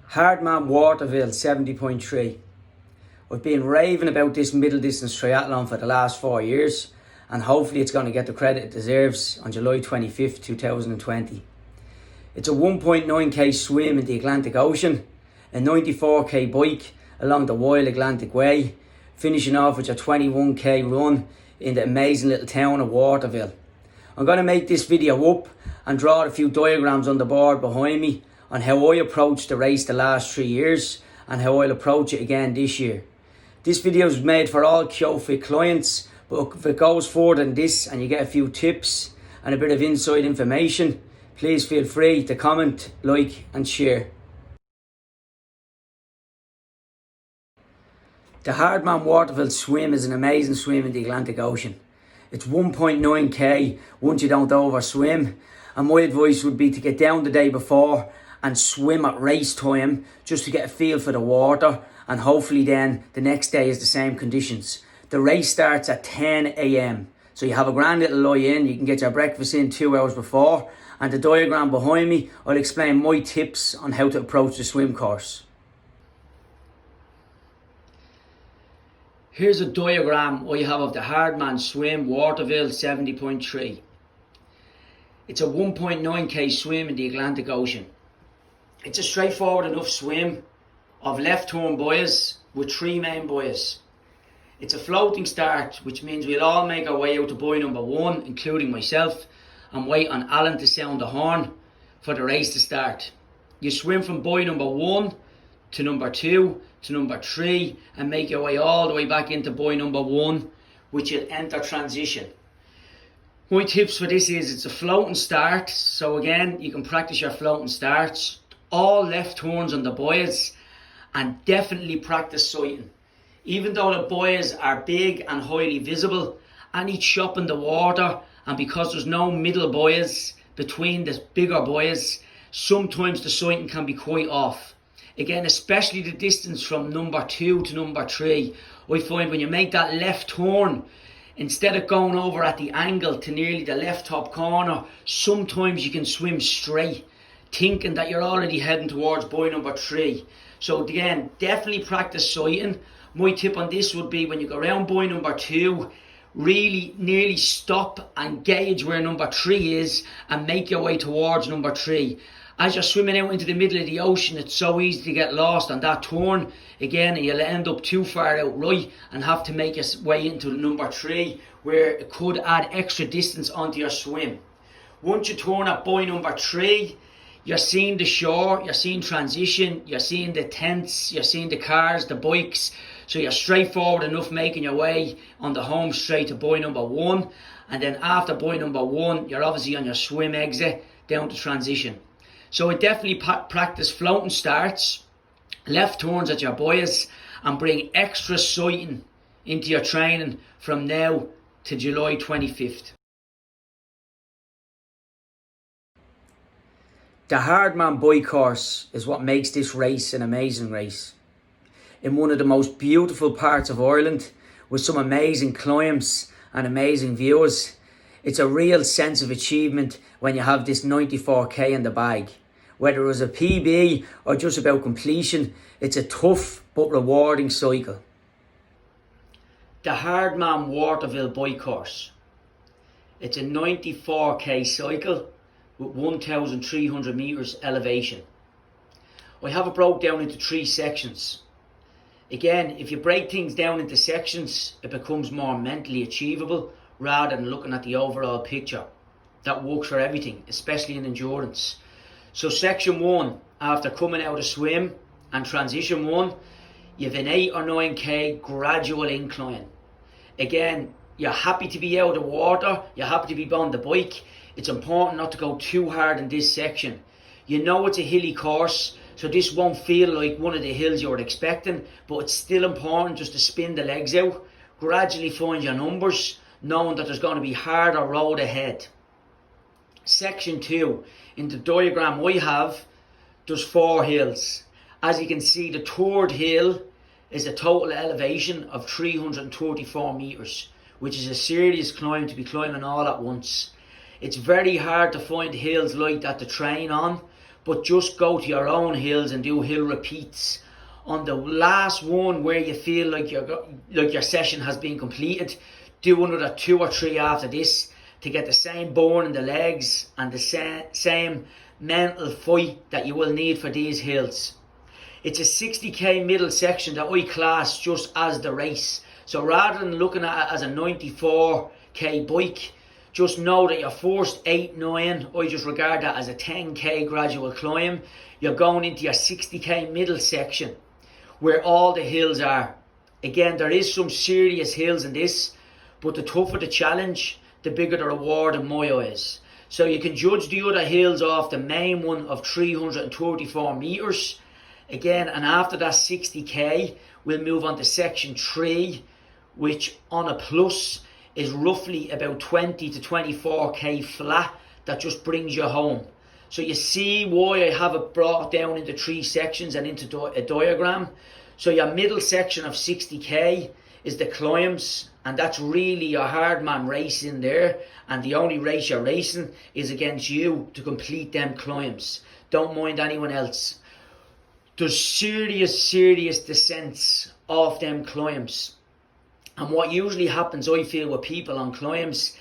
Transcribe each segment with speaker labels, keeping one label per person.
Speaker 1: Hardman Waterville 70.3. I've been raving about this middle distance triathlon for the last 4 years, and hopefully it's going to get the credit it deserves on July 25th, 2020. It's a 1.9k swim in the Atlantic Ocean, a 94k bike along the Wild Atlantic Way, finishing off with a 21k run in the amazing little town of Waterville. I'm going to make this video up and draw a few diagrams on the board behind me on how I approached the race the last 3 years and how I'll approach it again this year. This video is made for all KyoFit clients, but if it goes further than this and you get a few tips and a bit of inside information, please feel free to comment, like and share. The Hardman Waterville swim is an amazing swim in the Atlantic Ocean. It's 1.9k once you don't over swim, and my advice would be to get down the day before and swim at race time just to get a feel for the water, and hopefully then the next day is the same conditions. The race starts at 10 a.m. so you have a grand little lie in, you can get your breakfast in 2 hours before, and the diagram behind me I'll explain my tips on how to approach the swim course. Here's a diagram I have of the Hardman swim Waterville 70.3. It's a 1.9k swim in the Atlantic Ocean. It's a straightforward enough swim of left turn buoys with 3 main buoys. It's a floating start, which means we'll all make our way out to buoy number 1, including myself, and wait on Alan to sound the horn for the race to start. You swim from buoy number 1 to number 2 to number 3 and make your way all the way back into buoy number 1, which will enter transition. My tips for this is it's a floating start, so again you can practice your floating starts, all left turns on the buoys, and definitely practice sighting. Even though the buoys are big and highly visible, any chop in the water, and because there's no middle buoys between the bigger buoys, sometimes the sighting can be quite off. Again, especially the distance from number 2 to number 3, I find when you make that left turn, instead of going over at the angle to nearly the left top corner, sometimes you can swim straight, thinking that you're already heading towards buoy number 3. So again, definitely practice sighting. My tip on this would be when you go around buoy number 2, really nearly stop and gauge where number 3 is and make your way towards number 3. As you're swimming out into the middle of the ocean, it's so easy to get lost on that turn again, and you'll end up too far out right and have to make your way into number 3, where it could add extra distance onto your swim. Once you turn at buoy number 3, you're seeing the shore, you're seeing transition, you're seeing the tents, you're seeing the cars, the bikes, so you're straightforward enough making your way on the home straight to buoy number 1, and then after buoy number 1 you're obviously on your swim exit down to transition. So I definitely practice floating starts, left turns at your buoys, and bring extra sighting into your training from now to July 25th. The Hardman bike course is what makes this race an amazing race. In one of the most beautiful parts of Ireland, with some amazing climbs and amazing views, it's a real sense of achievement when you have this 94k in the bag. Whether it was a PB or just about completion, it's a tough but rewarding cycle. The Hardman Waterville bike course. It's a 94k cycle with 1,300 metres elevation. I have it broke down into 3 sections. Again, if you break things down into sections, it becomes more mentally achievable rather than looking at the overall picture. That works for everything, especially in endurance. So section 1, after coming out of swim and transition 1, you have an 8 or 9k gradual incline. Again, you're happy to be out of water, you're happy to be on the bike. It's important not to go too hard in this section. You know it's a hilly course, so this won't feel like one of the hills you were expecting, but it's still important just to spin the legs out, gradually find your numbers, knowing that there's going to be harder road ahead. Section 2, in the diagram I have, there's 4 hills. As you can see, the 3rd hill is a total elevation of 334 metres, which is a serious climb to be climbing all at once. It's very hard to find hills like that to train on, but just go to your own hills and do hill repeats. On the last one where you feel like your session has been completed, do another 2 or 3 after this to get the same burn in the legs and the same mental fight that you will need for these hills. It's a 60k middle section that I class just as the race. So rather than looking at it as a 94k bike, just know that your first 8, 9, I just regard that as a 10k gradual climb. You're going into your 60k middle section where all the hills are. Again, there is some serious hills in this, but the tougher the challenge, the bigger the reward in my eyes. So you can judge the other hills off the main one of 334 metres. Again, and after that 60k, we'll move on to section 3, which on a plus is roughly about 20 to 24k flat that just brings you home. So you see why I have it brought down into 3 sections and into a diagram. So your middle section of 60k is the climbs, and that's really your hardman race in there, and the only race you're racing is against you to complete them climbs. Don't mind anyone else. There's serious descents off them climbs. And what usually happens, I feel, with people on climbs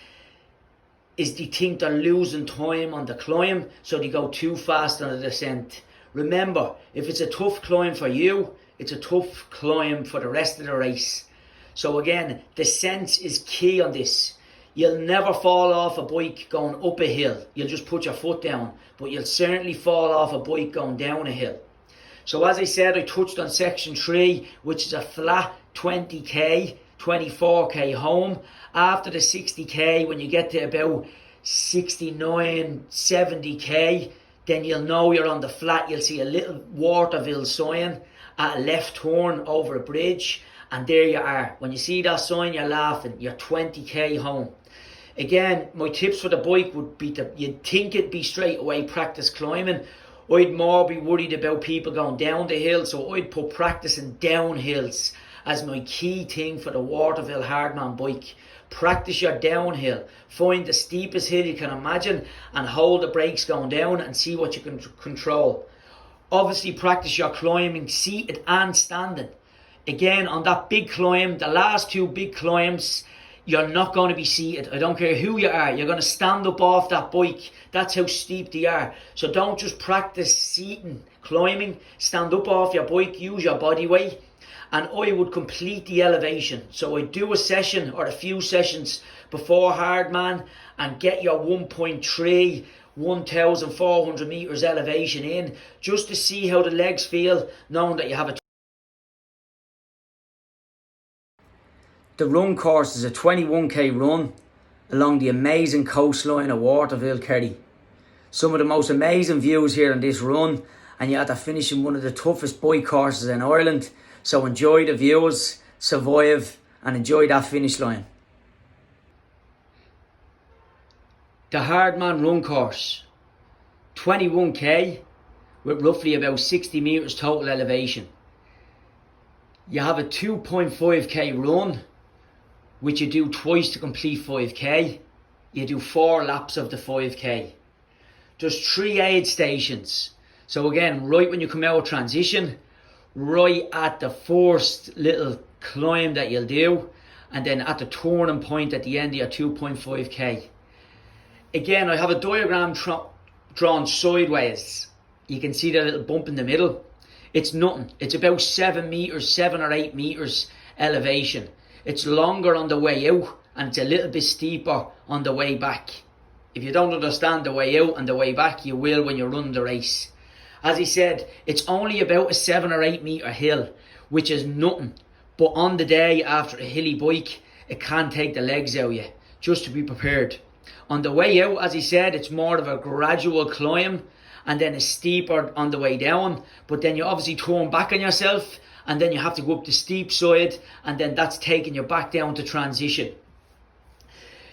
Speaker 1: is they think they're losing time on the climb, so they go too fast on the descent. Remember, if it's a tough climb for you, it's a tough climb for the rest of the race. So again, descent is key on this. You'll never fall off a bike going up a hill. You'll just put your foot down, but you'll certainly fall off a bike going down a hill. So as I said, I touched on section 3, which is a flat 20k, 24k home. After the 60k, when you get to about 69, 70k, then you'll know you're on the flat. You'll see a little Waterville sign at a left turn over a bridge, and there you are. When you see that sign, you're laughing. You're 20k home. Again, my tips for the bike would be you'd think it'd be straight away practice climbing. I'd more be worried about people going down the hill, so I'd put practicing down hills as my key thing for the Waterville Hardman bike. Practice your downhill. Find the steepest hill you can imagine and hold the brakes going down and see what you can control. Obviously practice your climbing seated and standing. Again, on that big climb, the last 2 big climbs, you're not going to be seated. I don't care who you are. You're going to stand up off that bike. That's how steep they are. So don't just practice seating, climbing. Stand up off your bike. Use your body weight. And I would complete the elevation. So I do a session or a few sessions before Hardman and get your 1.3, 1,400 metres elevation in, just to see how the legs feel, knowing that you have a... The run course is a 21k run along the amazing coastline of Waterville, Kerry. Some of the most amazing views here on this run, and you have to finish in one of the toughest bike courses in Ireland. So enjoy the views, survive, and enjoy that finish line. The Hardman run course, 21k with roughly about 60 metres total elevation. You have a 2.5k run, which you do twice to complete 5k. You do 4 laps of the 5k. There's 3 aid stations. So again, right when you come out of transition, right at the first little climb that you'll do, and then at the turning point at the end of your 2.5k. Again, I have a diagram drawn sideways. You can see that little bump in the middle. It's nothing. It's about 7 or 8 metres elevation. It's longer on the way out, and it's a little bit steeper on the way back. If you don't understand the way out and the way back, you will when you run the race. As I said, it's only about a 7 or 8 metre hill, which is nothing. But on the day after a hilly bike, it can take the legs out of you, just to be prepared. On the way out, as I said, it's more of a gradual climb, and then it's steeper on the way down. But then you obviously turn back on yourself, and then you have to go up the steep side, and then that's taking you back down to transition.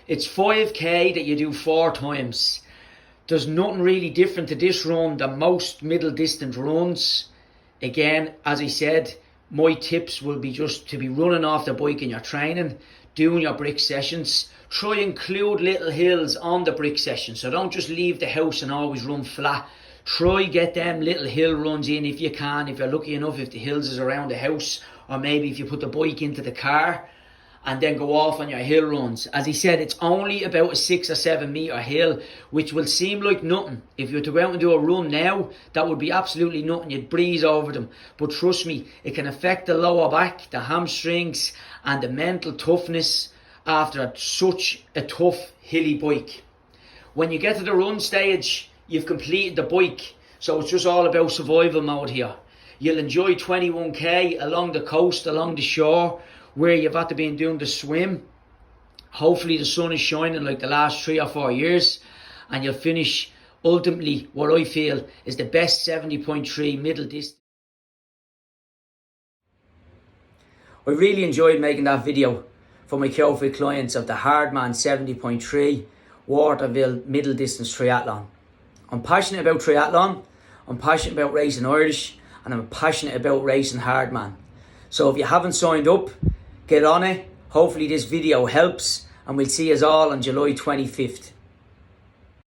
Speaker 1: It's 5k that you do 4 times. There's nothing really different to this run than most middle distance runs. Again, as I said, my tips will be just to be running off the bike in your training, doing your brick sessions. Try and include little hills on the brick session. So don't just leave the house and always run flat. Try get them little hill runs in if you can, if you're lucky enough, if the hills is around the house, or maybe if you put the bike into the car and then go off on your hill runs. As he said, it's only about a 6 or 7 metre hill, which will seem like nothing. If you were to go out and do a run now, that would be absolutely nothing. You'd breeze over them. But trust me, it can affect the lower back, the hamstrings, and the mental toughness after such a tough hilly bike. When you get to the run stage, you've completed the bike, so it's just all about survival mode here. You'll enjoy 21k along the coast, along the shore, where you've had to be doing the swim. Hopefully the sun is shining like the last 3 or 4 years, and you'll finish ultimately what I feel is the best 70.3 middle distance. I really enjoyed making that video for my Cowfield clients of the Hardman 70.3 Waterville middle distance triathlon. I'm passionate about triathlon, I'm passionate about racing Irish, and I'm passionate about racing Hardman. So if you haven't signed up, get on it. Hopefully this video helps, and we'll see us all on July 25th.